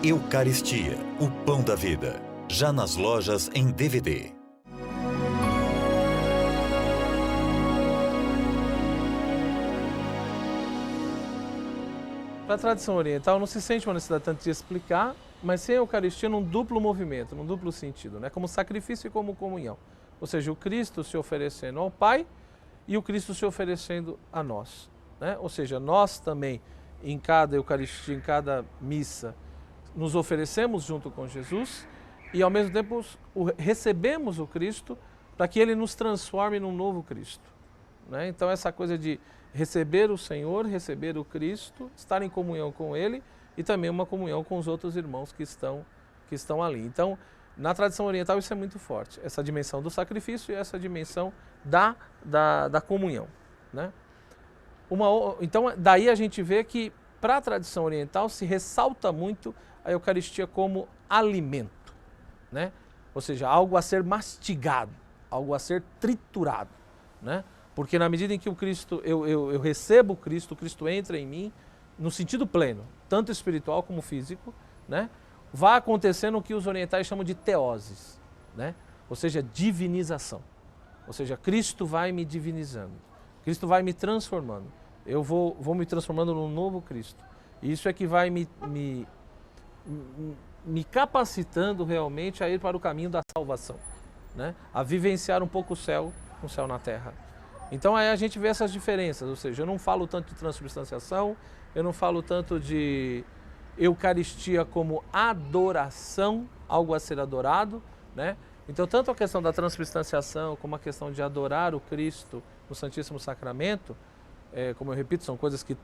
Eucaristia, o pão da vida. Já nas lojas em DVD. Para a tradição oriental não se sente uma necessidade tanto de explicar, mas sem a Eucaristia num duplo movimento, num duplo sentido, né? Como sacrifício e como comunhão. Ou seja, o Cristo se oferecendo ao Pai e o Cristo se oferecendo a nós, né? Ou seja, nós também, em cada Eucaristia, em cada missa, nos oferecemos junto com Jesus e ao mesmo tempo recebemos o Cristo para que Ele nos transforme num novo Cristo, né? Então essa coisa de receber o Senhor, receber o Cristo, estar em comunhão com Ele e também uma comunhão com os outros irmãos que estão ali. Então, na tradição oriental isso é muito forte, essa dimensão do sacrifício e essa dimensão da comunhão, né? Então, daí a gente vê que para a tradição oriental se ressalta muito a Eucaristia como alimento, né? Ou seja, algo a ser mastigado, algo a ser triturado, né? Porque na medida em que o Cristo, eu recebo o Cristo entra em mim, no sentido pleno, tanto espiritual como físico, né? Vai acontecendo o que os orientais chamam de teoses, né? Ou seja, divinização. Ou seja, Cristo vai me divinizando, Cristo vai me transformando, eu vou me transformando num novo Cristo. E isso é que vai me capacitando realmente a ir para o caminho da salvação, né? A vivenciar um pouco o céu na terra. Então aí a gente vê essas diferenças, ou seja, eu não falo tanto de transubstanciação, eu não falo tanto de Eucaristia como adoração, algo a ser adorado, né? Então tanto a questão da transubstanciação como a questão de adorar o Cristo no Santíssimo Sacramento, como eu repito, são coisas que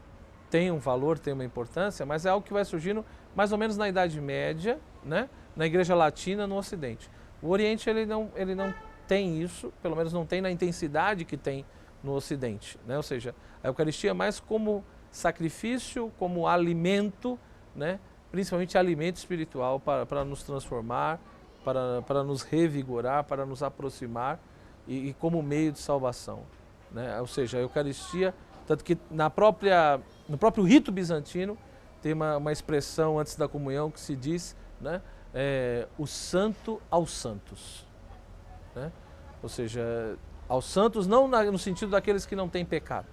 têm um valor, têm uma importância, mas é algo que vai surgindo mais ou menos na Idade Média, né? Na Igreja Latina, no Ocidente. O Oriente ele não tem isso, pelo menos não tem na intensidade que tem no Ocidente, né? Ou seja, a Eucaristia é mais como sacrifício, como alimento, né? Principalmente alimento espiritual para nos transformar, para nos revigorar, para nos aproximar e como meio de salvação, né? Ou seja, a Eucaristia, tanto que no próprio rito bizantino tem uma expressão antes da comunhão que se diz, né? O santo aos santos, né? Ou seja, aos santos não no sentido daqueles que não têm pecado,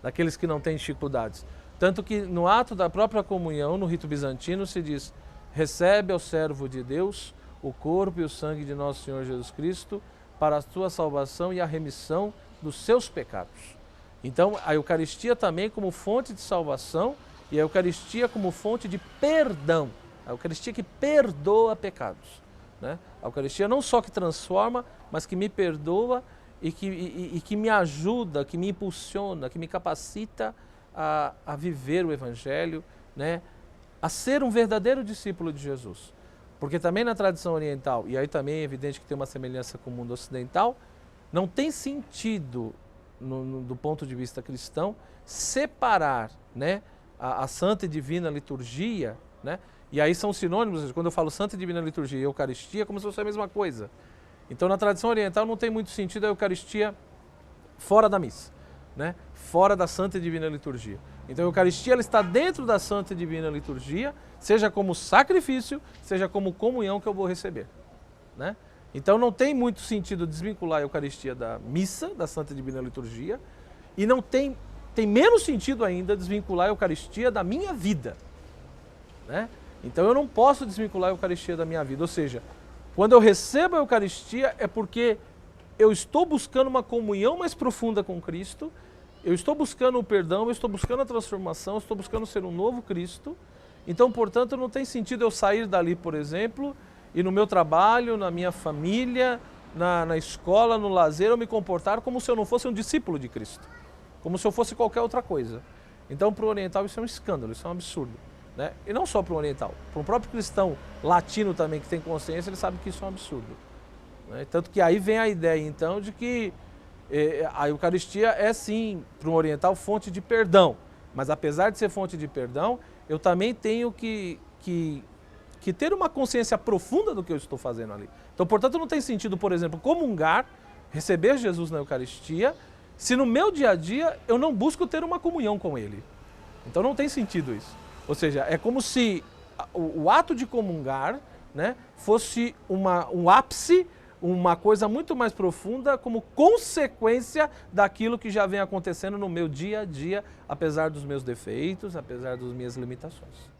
daqueles que não têm dificuldades. Tanto que no ato da própria comunhão, no rito bizantino, se diz: recebe ao servo de Deus o corpo e o sangue de nosso Senhor Jesus Cristo para a tua salvação e a remissão dos seus pecados. Então, a Eucaristia também como fonte de salvação e a Eucaristia como fonte de perdão. A Eucaristia que perdoa pecados, né? A Eucaristia não só que transforma, mas que me perdoa e que me ajuda, que me impulsiona, que me capacita a viver o Evangelho, né? A ser um verdadeiro discípulo de Jesus. Porque também na tradição oriental, e aí também é evidente que tem uma semelhança com o mundo ocidental, não tem sentido, do ponto de vista cristão, separar, né, a Santa e Divina Liturgia, né? E aí são sinônimos, quando eu falo Santa e Divina Liturgia e Eucaristia, é como se fosse a mesma coisa. Então na tradição oriental não tem muito sentido a Eucaristia fora da missa, né? Fora da Santa e Divina Liturgia. Então a Eucaristia ela está dentro da Santa e Divina Liturgia, seja como sacrifício, seja como comunhão que eu vou receber, né? Então não tem muito sentido desvincular a Eucaristia da missa, da Santa e Divina Liturgia, e não tem menos sentido ainda desvincular a Eucaristia da minha vida, né? Então eu não posso desvincular a Eucaristia da minha vida, ou seja, quando eu recebo a Eucaristia é porque eu estou buscando uma comunhão mais profunda com Cristo, eu estou buscando o perdão, eu estou buscando a transformação, eu estou buscando ser um novo Cristo. Então, portanto, não tem sentido eu sair dali, por exemplo, e no meu trabalho, na minha família, na escola, no lazer, eu me comportar como se eu não fosse um discípulo de Cristo, como se eu fosse qualquer outra coisa. Então, para o oriental isso é um escândalo, isso é um absurdo, né? E não só para o oriental, para um próprio cristão latino também que tem consciência, ele sabe que isso é um absurdo, né? Tanto que aí vem a ideia então de que a Eucaristia é sim, para um oriental, fonte de perdão, mas apesar de ser fonte de perdão, eu também tenho que ter uma consciência profunda do que eu estou fazendo ali. Então, portanto, não tem sentido, por exemplo, comungar, receber Jesus na Eucaristia, se no meu dia a dia eu não busco ter uma comunhão com Ele. Então não tem sentido isso. Ou seja, é como se o ato de comungar, né, fosse um ápice, uma coisa muito mais profunda como consequência daquilo que já vem acontecendo no meu dia a dia, apesar dos meus defeitos, apesar das minhas limitações.